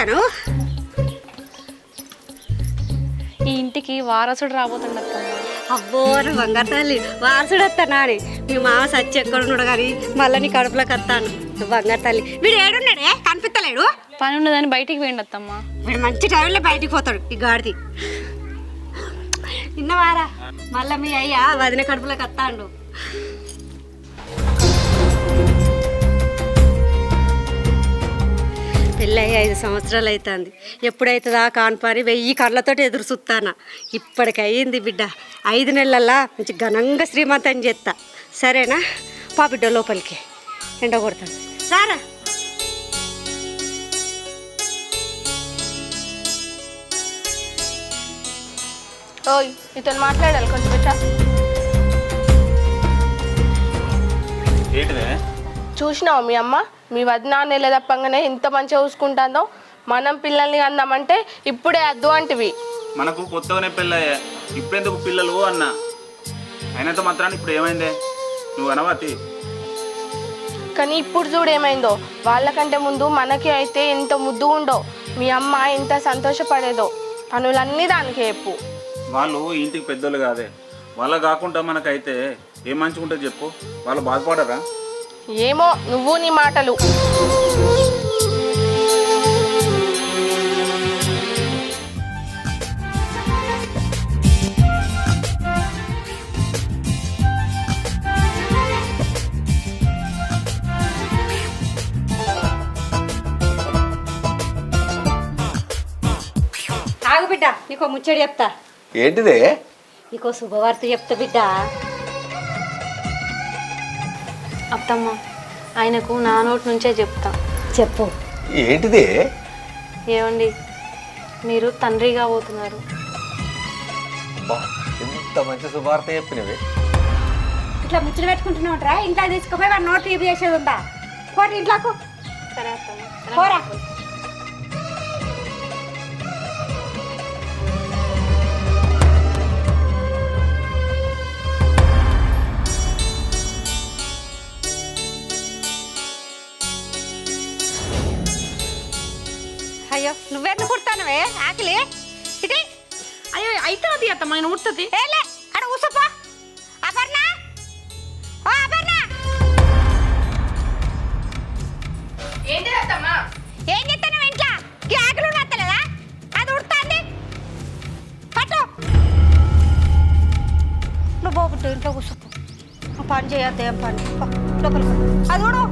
చెప్తాను. ఈ ఇంటికి వారసుడు రాబోతుంది అత్తమ్మ. అబ్బో నా బంగారు తల్లి, వారసుడు వస్తానా అని మీ మామ సచ్చి ఎక్కడున్నాడు కానీ మళ్ళీ నీ కడుపులోకి వస్తాను. నువ్వు బంగారు తల్లి. వీడు ఏడున్నాడే కనిపిస్తలేడు? పని ఉన్నదని బయటికి పోయిండు అత్తమ్మ. వీడు మంచి టైంలో బయటికి పోతాడు ఈ గాడిది. నిన్నవారా మళ్ళీ మీ అయ్యా వదిన కడుపులోకి వస్తాడు. పెళ్ళి 5 సంవత్సరాలు అవుతుంది. ఎప్పుడైతుందా కాన్పారి 1000 కళ్ళతో ఎదురు చూస్తానా. ఇప్పటికి అయ్యింది బిడ్డ. 5 నెలల్లో మంచి ఘనంగా శ్రీమంతం చేస్తా. సరేనా? పా బిడ్డ లోపలికి, ఎండ కొడతాను. సారా ఓయ్, ఇతను మాట్లాడాలి కొంచెం పెట్టా. చూసినావు మీ అమ్మ మీ వదిన నెల తప్పంగానే ఇంత మంచిగా చూసుకుంటుందో. మనం పిల్లల్ని అందామంటే ఇప్పుడే అద్దు అంటివి. మనకు కొత్తగానే పెళ్ళయ్యా, ఇప్పుడెందుకు పిల్లలు అన్న. అయినంత మాత్రాన్ని ఇప్పుడు ఏమైందే, నువ్వు అనవతి. కానీ ఇప్పుడు చూడు ఏమైందో. వాళ్ళకంటే ముందు మనకి అయితే ఎంత ముద్దు ఉండో, మీ అమ్మ ఎంత సంతోషపడేదో. పనులన్నీ దానికి చెప్పు. వాళ్ళు ఇంటికి పెద్దోళ్ళు కాదే, వాళ్ళ కాకుండా మనకైతే ఏం మంచిగుంటుంది చెప్పు. వాళ్ళు బాధపడరా? ఏమో నువ్వు నీ మాటలు. ఆగు బిడ్డ, నీకో ముచ్చడి చెప్తా. ఏంటిదే? నీకో శుభవార్త చెప్తా బిడ్డ. అత్తమ్మ, ఆయనకు నా నోటి నుంచే చెప్తా. చెప్పు. ఏంటిదే? ఏమండి, మీరు తండ్రిగా పోతున్నారు. ఎంత మంచి శుభార్త చెప్పినవి. ఇట్లా ముచ్చట పెట్టుకుంటున్నావుట్రా? ఇంట్లో తీసుకుపోయి వాడు నోట్ టీవీ చేసేది ఉందా? పోటీ ఇంట్లోకు. సరే అత్తమ్మ. పోరా. అయ్యో నువ్వెందుకు కుడతానవే ఆకలి? ఇటీ. అయ్యో అయితే అది అత్తమ్మ, నేను ఉడుతుంది. ఏలే అక్కడ కూసోపో. అపర్ణ, ఓ అపర్ణ. ఏంటి అత్తమ్మ? ఏం చేస్తాను ఇంట్లో? ఈ ఆకలి నత్తలేదా? అది ఉడుతుంది. పట్టు. నువ్వు పోబుట్టు ఇంట్లో కూర్చోపో. పని చేయొద్దు, ఏం పని లోపలికి. అది కూడా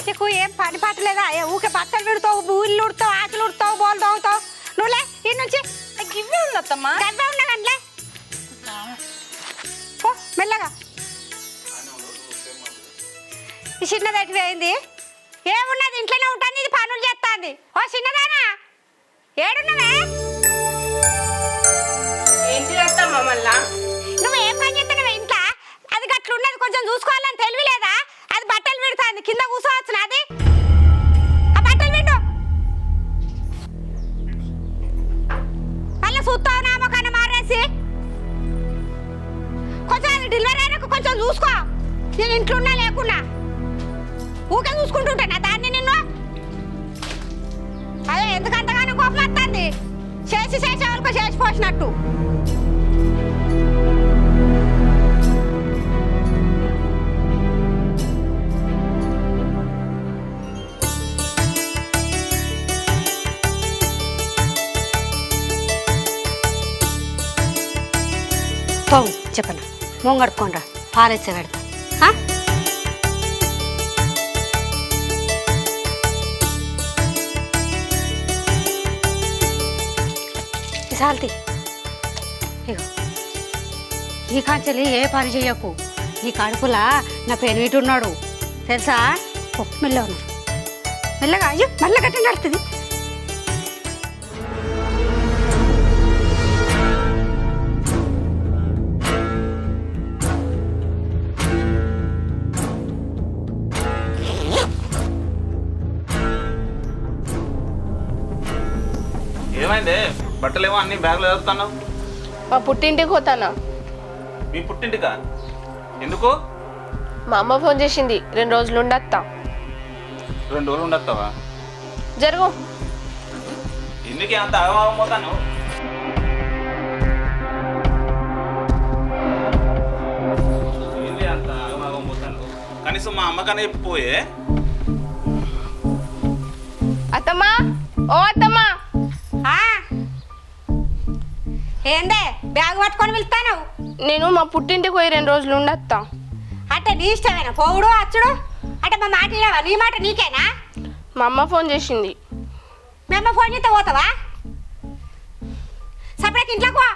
నీకు ఏం పని పట్టలేదా? ఊకే బట్టలు విడతావు, ఊళ్ళు ఉడతావు, ఆకులు ఉడతావు, బోలు తోగుతావు. నువ్వులే ఈ నుంచి. గివ్వే ఉంది అత్తమ్మ. గడ్డ ఉన్నా కంటే పో మెల్లగా. ఈ చిన్నది ఎటు పోయింది? ఏమున్నది? ఇంట్లోనే ఉంటుంది, ఇది పనులు చేస్తుంది. ఓ చిన్నదానా, ఏడున్నవే? ఏంటి అత్తమ్మ మళ్ళా? నువ్వు ఏం పని చేస్తున్నావే ఇంట్లో? అది గట్లున్నది, కొంచెం చూసుకోవాలని తెలివి లేదా? అది బట్టలు విడుతుంది, కింద కూర్చోవచ్చు. అది ఆ బట్టలు విండు. మళ్ళీ చూస్తావు నా మొక్కన మారేసి. కొంచెం అది డెలివరీ అయినాక కొంచెం చూసుకో. నేను ఇంట్లో ఉన్నా లేకున్నా ఊకే చూసుకుంటుంటానా దాన్ని నిన్ను? అదే ఎందుకంతగానో కోపం వస్తుంది. చేసి వాళ్ళకు చేసిపోసినట్టు. చెప్పను మొంగడుకోండ్రా, పాలేచ్చ పెడతా. సాల్తీ ఇగో ఈ కాంచెలి ఏ పని చేయకు. నీ కడుపులా నా పెనివిటున్నాడు తెలుసా? మెల్లగా మెల్లగా. అయ్యో మళ్ళీ గట్టి నడుతుంది. బట్టలేమో అన్ని బ్యాగ్లో చదువుతున్నావు. మా పుట్టింటికి పోతానా. మీ పుట్టింటికా? ఎందుకు? మా అమ్మ ఫోన్ చేసింది, 2 రోజులు ఉండత్తా. 2 రోజులు ఉండొస్తావా? జరుగు. ఎందుకే అంత ఆగమాగం పోతాను? ఏంది అంత ఆగమాగం పోతాను? కనీసం మా అమ్మకనే చెప్పిపోయే. అత్తమ్మా, ఓ అత్తమ్మా. ఆ? ఏందే బ్యాగ్ పట్టుకొని వెళ్తాను? నేను మా పుట్టింటికి పోయి 2 రోజులు ఉండత్తా. అంటే నీ ఇష్టమేనా పోవుడు అచ్చుడు? అంటే మా మాట వినవా? నీ మాట నీకేనా? మా అమ్మ ఫోన్ చేసింది. మీ అమ్మ ఫోన్ చేస్తే పోతావా? సపరేట్ ఇంట్లోకి పో.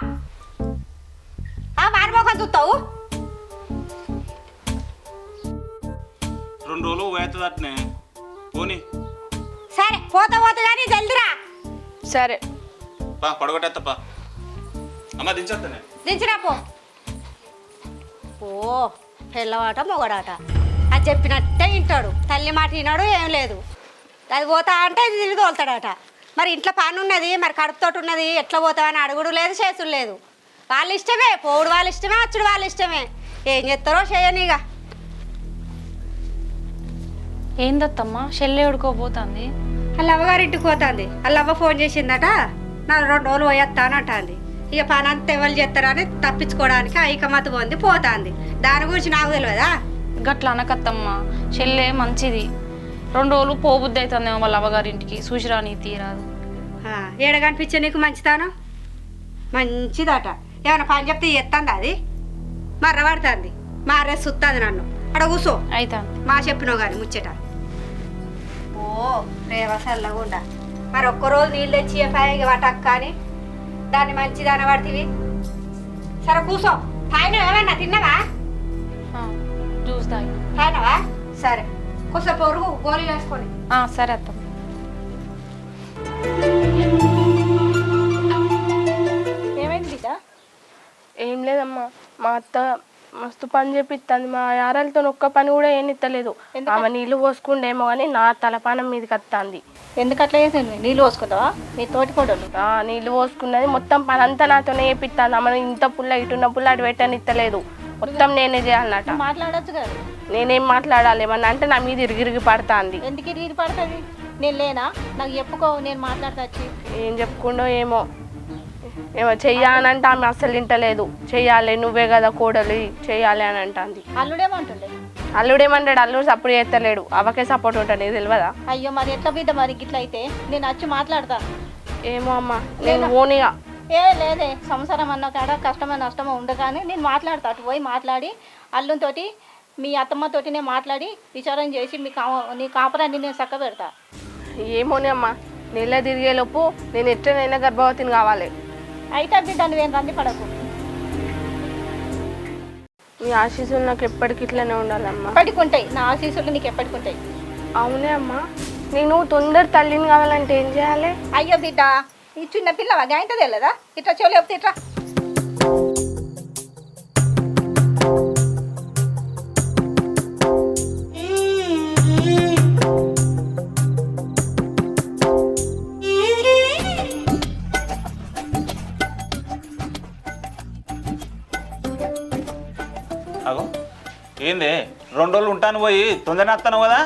మారిపోక చూస్తావు. 2 రోజులు పోతుంది అట్నే పోనీ. సరే పోతా కానీ జల్దిరా. సరే పా పడగొట్టేత్తపా. అమ్మ దించేస్తానే. దించిరా పో. ఓ పిల్లవాట మొగడాట అది చెప్పినట్టే వింటాడు. తల్లి మాట వినాడు ఏం లేదు. అది పోతా అంటే ఇది తిరిగి తోలుతాడట. మరి ఇంట్లో పని ఉన్నది, మరి కడుపుతోటి ఉన్నది, ఎట్లా పోతావని అడుగుడు లేదు, చేసుడు లేదు. వాళ్ళ ఇష్టమే, పోవుడు వాళ్ళ ఇష్టమే, అచ్చుడు వాళ్ళ ఇష్టమే. ఏం చేస్తారో చేయనిగా. ఏందత్తమ్మా చెల్లె ఉడుకోపోతుంది? వాళ్ళ అవ్వగారింటికి పోతుంది. వాళ్ళ అవ్వ ఫోన్ చేసిందట, నా 2 రోజులు పోయేస్తానంటుంది. ఇక పని అంతా ఎవరు చేస్తారని తప్పించుకోవడానికి ఐకమత పొంది పోతుంది. దాని గురించి నాకు తెలియదా? గట్ల అనకత్తమ్మా, చెల్లె మంచిది. 2 రోజులు పోబుద్ది అవుతుందేమో వాళ్ళ అవ్వగారింటికి. చూసిరాని తీరాదు. ఏడ కనిపించే నీకు మంచిదాను మంచిదట. ఏమైనా పని చెప్తే ఎత్తంది అది మర్రబడుతుంది. మారే సుత్తుంది నన్ను. అక్కడ కూర్చో అయితే మా చెప్పినావు కానీ ముచ్చట. ఓ రేవ చల్లగుండా. మరి ఒక్కరోజు నీళ్ళు తెచ్చి పైకి పట్టక్క అని దాన్ని మంచిది అనబడుతుంది. సరే కూర్చో. తాయినా ఏమన్నా తిన్నావా? జ్యూస్ తాగి. తాయినావా? సరే కొంచెం పొరుగు గోళీలు వేసుకొని. సరే అత్తమ్మ. ఏమైంది బిడ్డ? ఏం లేదమ్మా, మా అత్త మస్తు పని చేపిస్తుంది. మా యారాలతో ఒక్క పని కూడా ఏం ఇత్తలేదు. ఆమె నీళ్ళు పోసుకుండేమో కానీ నా తలపానం మీదకి వస్తుంది. ఎందుకు అట్లా చేసింది? నీళ్ళు పోసుకుంటావా? మీ తోటి కోడలు నీళ్ళు పోసుకున్నది మొత్తం పని అంతా నాతోనే చేపిస్తుంది. ఆమె ఇంత పుల్ల ఇటున్న పుల్ల అటు పెట్టని ఇత్తలేదు. మొత్తం నేనే చేయాలన్నట. మాట్లాడచ్చు కదా. నేనేం మాట్లాడాలి? ఏమన్నా అంటే నా మీద ఇరిగిరిగి పడుతుంది. ఎందుకు ఇరిగి పడుతుంది? నేను లేనా? నాకు చెప్పుకో, నేను మాట్లాడతా వచ్చి. ఏం చెప్పుకుండో ఏమో చెయ్యాలంటే ఆమె అస్సలు వింటలేదు. చెయ్యాలి, నువ్వే కదా కోడలి, చెయ్యాలి అని అంటుంది. అల్లుడేమంటుండే? అల్లుడేమంటాడు? అల్లుడు సపోర్ట్ చేస్తలేడు. అవకే సపోర్ట్ ఉంటుంది, నీకు తెలియదా? అయ్యో మరి ఎట్లా బిడ్డ? మరి ఇట్లా అయితే నేను వచ్చి మాట్లాడతా. ఏమో అమ్మా, నేను ఓనిగా లేదే. సంసారం అన్న కాడ కష్టమో నష్టమో ఉండదు కానీ నేను మాట్లాడతా. అటు పోయి మాట్లాడి అల్లునితోటి మీ అత్తమ్మతోటి నేను మాట్లాడి విచారం చేసి నీ కాపురాన్ని నేను చక్క పెడతా. ఏమోనే అమ్మా, నెల తిరిగేలోపు నేను ఎట్లనైనా గర్భవతిని కావాలి. అయితే బిడ్డ నువ్వేం రంది పడకు. మీ ఆశీస్సులు నాకు ఎప్పటికి ఇట్లనే ఉండాలమ్మా. ఎప్పటికుంటాయి నా ఆశీస్సులు, నీకు ఎప్పటికుంటాయి. అవునే అమ్మా, నేను తొందర తల్లిని కావాలంటే ఏం చేయాలి? అయ్యో బిడ్డ, ఈ చిన్న పిల్లవా గాయంతో తెలియదా? ఇట్లా చెవులేపుతే ఇట్లా. అగో ఏంది 2 రోజులు ఉంటాను పోయి తొందరనే వస్తాను కదా?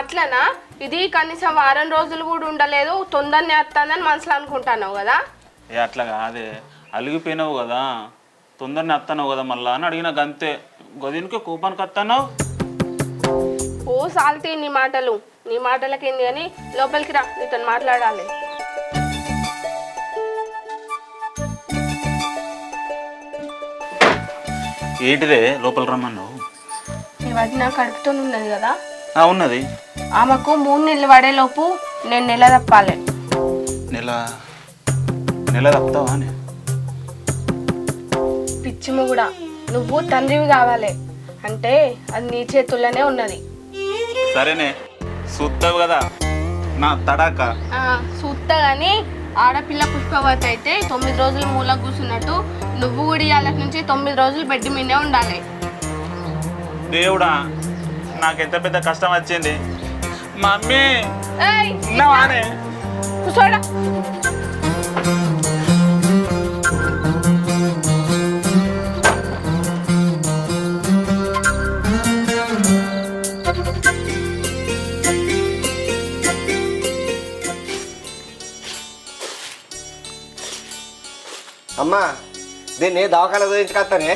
అట్లనా? ఇది కనీసం వారం రోజులు కూడా ఉండలేదు, తొందరనే వస్తుందని మనసులో అనుకుంటున్నావు కదా? అట్లా కాదే, అలిగిపోయినావు కదా, తొందరనే వస్తాను కదా మళ్ళా అని అడిగిన గంతే. గదినికి కోపానికి వస్తాను. ఓ సాల్తీ నీ మాటలు. నీ మాటలకేంది కానీ లోపలికి రా, నీతో మాట్లాడాలి. ఏంటిదే లోపల రమ్మన్నావు? నీ వదిన కడుపుతో ఉన్నది కదా, ఉన్నది. ఆమెకు 3 నెలలు పడేలోపు నేను నెల తప్పాలి. నెల తప్పుతావా? పిచ్చిమ కూడా నువ్వు తండ్రివి కావాలి అంటే అది నీ చేతుల్లోనే ఉన్నది. సరేనే, చూస్తావు కదా నా తడాక. చూస్తా కానీ ఆడపిల్ల పుష్పవతి అయితే 9 రోజులు మూల కూర్చున్నట్టు నువ్వు కూడా ఇవాళ నుంచి 9 రోజులు బెడ్ మీదే ఉండాలి. దేవుడా, నాకెంత పెద్ద కష్టం వచ్చింది. మమ్మీ కూర్చోడా. అమ్మ దీన్ని దవాఖాన చూపించుకొస్తానే.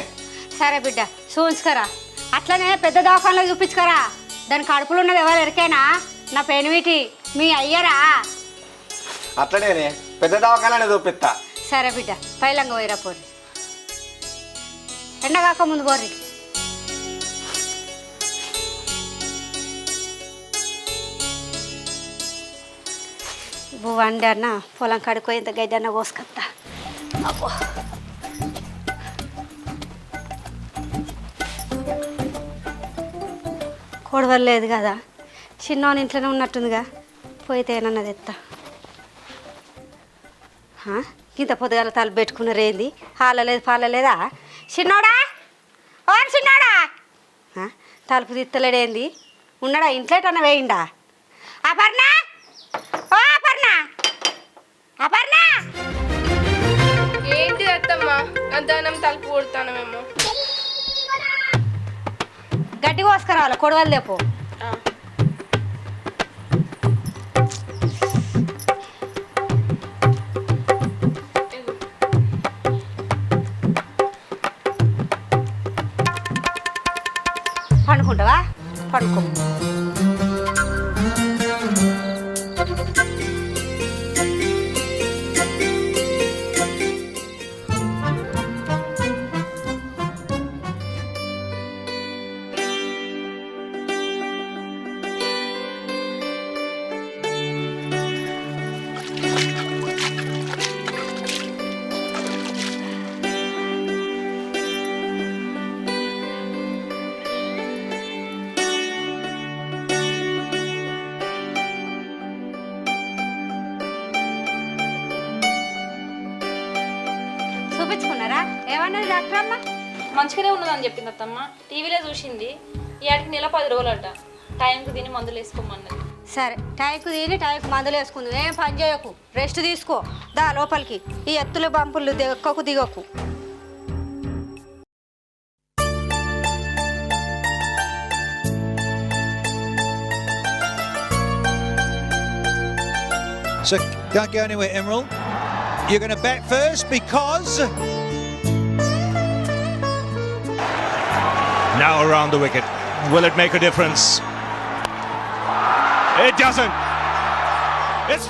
సరే బిడ్డ చూపించుకరా. అట్లనే పెద్ద దవాఖానలో చూపించుకరా. దాని కడుపులో ఉన్నది ఎవరు ఎరికైనా నా పెనివిటి మీ అయ్యరా. అట్లనే పెద్ద దవాఖాననే చూపిస్తా. సరే బిడ్డ పైలంగ పోయిరా పోరి. ఎండగాక ముందు పోరి. వండి అన్న పొలం కడుకో ఇంత గడ్డి అన్న కోసుకొస్తా. అబ్బో కొడవలు లేదు కదా, చిన్నోని ఇంట్లోనే ఉన్నట్టుందిగా, పోయితే ఏనన్నది ఎత్తా. ఇంత పొద్దుగాల తలుపు పెట్టుకున్నారేంది? హాలలేదు పాలలేదా? చిన్నోడా ఓ చిన్నోడా, తలుపు తిత్తలేడేంది? ఉన్నాడా ఇంట్లోటన్నా వేయిండా? అపర్ణ ఓ అపర్ణ, అపర్ణ ఏంటి అత్తమ్మా అద్దనం తలుపు కొడతాను మేము. గడ్డి కోసుకురావాలి కొడవలు లేపు. పండుకుంటావా? పండుకో. చూపించుకున్నారా? ఏమన్నది డాక్టర్ అమ్మ? మంచిగానే ఉన్నదని చెప్పింది అత్తమ్మ. టీవీలో చూసింది. ఈ ఆడికి నెల 10 రోజులట. టైంకి తిని మందులు వేసుకోమన్నది. సరే టైంకు తిని టైంకు మందులు వేసుకుంది. ఏం పని చేయకు, రెస్ట్ తీసుకో. దా లోపలికి. ఈ ఎత్తులు బంపులు ఎక్కకు దిగకు. So don't go anywhere, Emerald. You're going to bat first because... Now around the wicket. Will it make a difference? It doesn't. It's...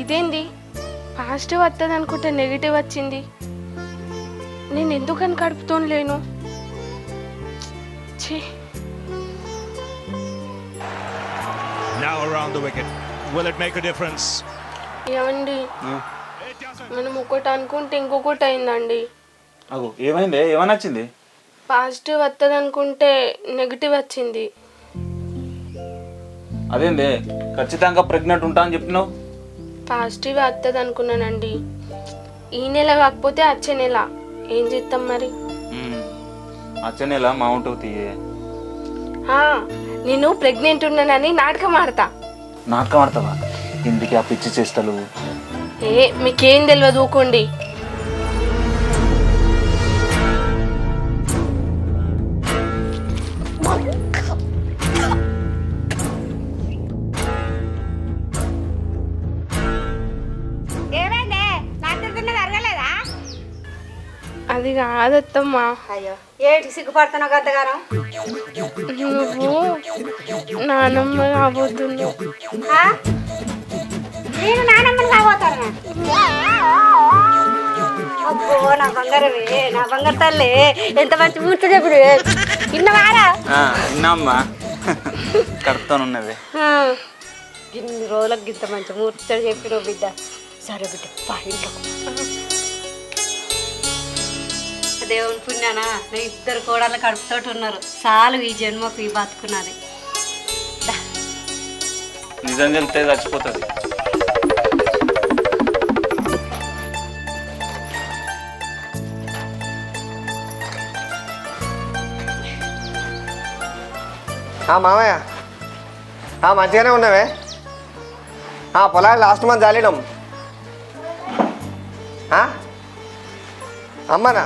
ఇదేంది పాజిటివ్ వస్తుంది అనుకుంటే నెగిటివ్ వచ్చింది. నేను ఎందుకని కడుపుతో లేను? ఛీ. Now around the wicket. Will it make a difference? ఏమండి మనం ఒకటి అనుకుంటే ఇంకొకటి అయిందండి. అగో ఏమైంది? ఏమని వచ్చింది? పాజిటివ్ వస్తుంది అనుకుంటే నెగిటివ్ వచ్చింది. అదేంది ఖచ్చితంగా ప్రెగ్నెంట్ ఉంటా అని చెప్పినావు? పాజిటివ్ వస్తుంది అనుకున్నానండి. ఈ నెల కాకపోతే వచ్చే నెల ఏం చేస్తాం మరి? వచ్చే నెల మౌంట్ అవుతాయి. నేను ప్రెగ్నెంట్ ఉన్నానని నాటకం ఆడతా. నాటకం ఆడతావా? ఇందుకే ఆ పిచ్చి చేస్తలు. మీకేం తెలియదు ఊకోండి. ఏమైందే? నాకు తిన్నది అరగలేదా? అది కాదత్తమ్మా. అయ్యో ఏంటి సిగ్గుపడుతున్నావు గంతగానం? నువ్వు నానమ్మ కాబోతున్నావు. నేను నానమ్మని కాబోతాను. అబ్బో నా బంగారమే, నా బంగారు తల్లి, ఎంత మంచి ముచ్చట చెప్పుడు. విన్నవారా? విన్నామ్మా, కడుపుతోనున్నది. ఇన్ని రోజులకు ఇంత మంచి ముచ్చట చెప్పినావు బిడ్డ. సరే బిడ్డ పా ఇంట్లోకి. దేవుని పుణ్యానా నా ఇద్దరు కోడళ్ళు కడుపుతోటి ఉన్నారు. చాలు ఈ జన్మకు ఈ బతుకున్నది. నిజం తెలితే చచ్చిపోతుంది. మామయ్య మంచిగానే ఉన్నావే. పొలాలు లాస్ట్ మంత్ జాలినాం. అమ్మనా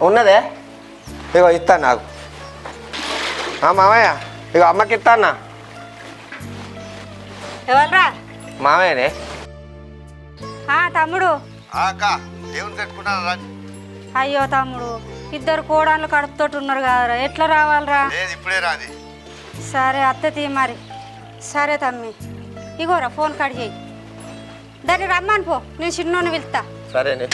ఉన్నదే? ఇగో ఇస్తాను నాకు. మామయ్య ఇగో అమ్మకి ఇస్తానా. ఎవరురా? మామయ్యనే. తమ్ముడు. అక్క దేవుని కట్టుకున్నాను రా. అయ్యో తమ్ముడు, ఇద్దరు కోడళ్ళు కడుపుతోటి ఉన్నారు కదరా, ఎట్లా రావాలరా? లేదు ఇప్పుడే రాది. సరే అత్త తీ మరి. సరే తమ్మి, ఇగోరా ఫోన్ కట్ చేయి. దాన్ని రమ్మని పో, నేను చిన్నోని పిలుస్తా. సరేనే.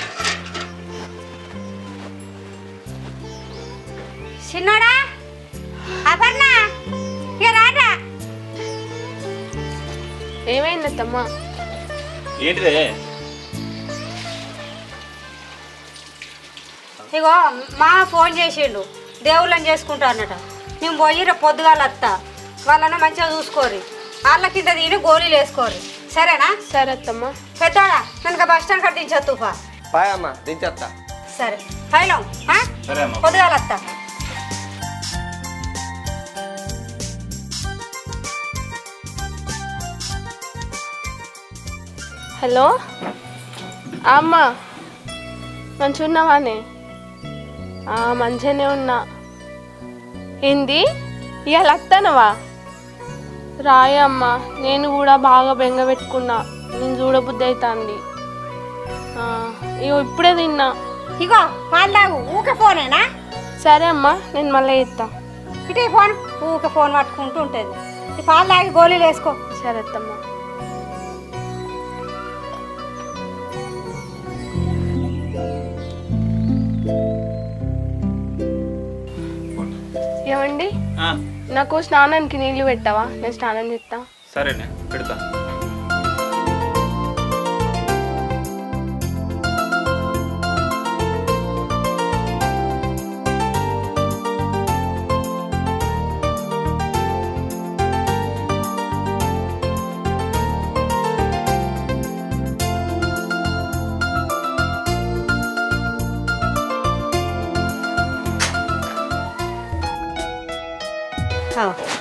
చిన్నోడా, అపర్ణ, ఇక రారా. ఏమైంది అత్తమ్మ? ఏంటిదే? ఇగో మా ఫోన్ చేసిండు, దేవుళ్ళని చేసుకుంటా అన్నట. మేము పోయి రేపు పొద్దుగాల వస్తా, వాళ్ళని మంచిగా చూసుకోరు, వాళ్ళ కింద తిని గోళీలు వేసుకోరు. సరేనా? సరే అత్తమ్మ. పెద్దోడా, నన్ను బస్ స్టాండ్ కట్టి దించొద్దుపా. బాయ్ అమ్మ, దించేస్తా. సరే పైలం సరే అమ్మ. పొద్దుగాల వస్తా. హలో అమ్మ, మంచిగా ఉన్నావానే? మంచిగానే ఉన్నా. ఏంది ఇవాళ వస్తానవా? రాయమ్మ, నేను కూడా బాగా బెంగ పెట్టుకున్నా, నేను చూడబుద్ధి అవుతుంది. ఇగో ఇప్పుడే తిన్నా. ఇగో పాలు తాగు, ఊకే ఫోనేనా? సరే అమ్మ, నేను మళ్ళీ ఇస్తా. ఇటే ఫోన్, ఊకే ఫోన్ పట్టుకుంటూ ఉంటుంది. ఈ పాలు తాగి గోళీలు వేసుకో. సరే అత్తమ్మ. ఏమండి, నాకు స్నానానికి నీళ్లు పెట్టావా? నేను స్నానం చేస్తా. సరేనే, పెడతా.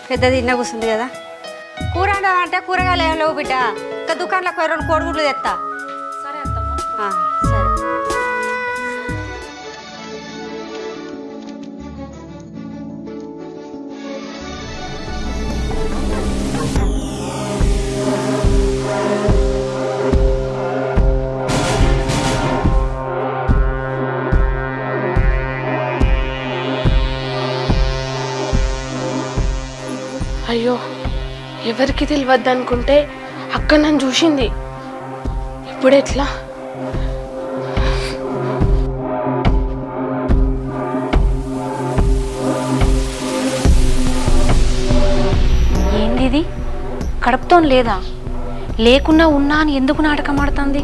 పెద్దది ఇన్న కూర్చుంది కదా. కూర అంటే కూరగాయలు ఏం లేవు బిడ్డ, ఇంకా దుకాణంలో 2 కోడిగుడ్లు తెస్తా. సరే అత్తమ్మ. సరే. అయ్యో, ఎవరికి తెలియద్దు అనుకుంటే అక్క నన్ను చూసింది. ఇప్పుడు ఎట్లా? ఏంది ఇది? కడుపుతో లేదా? లేకున్నా ఉన్నా అని ఎందుకు నాటకం ఆడుతుంది?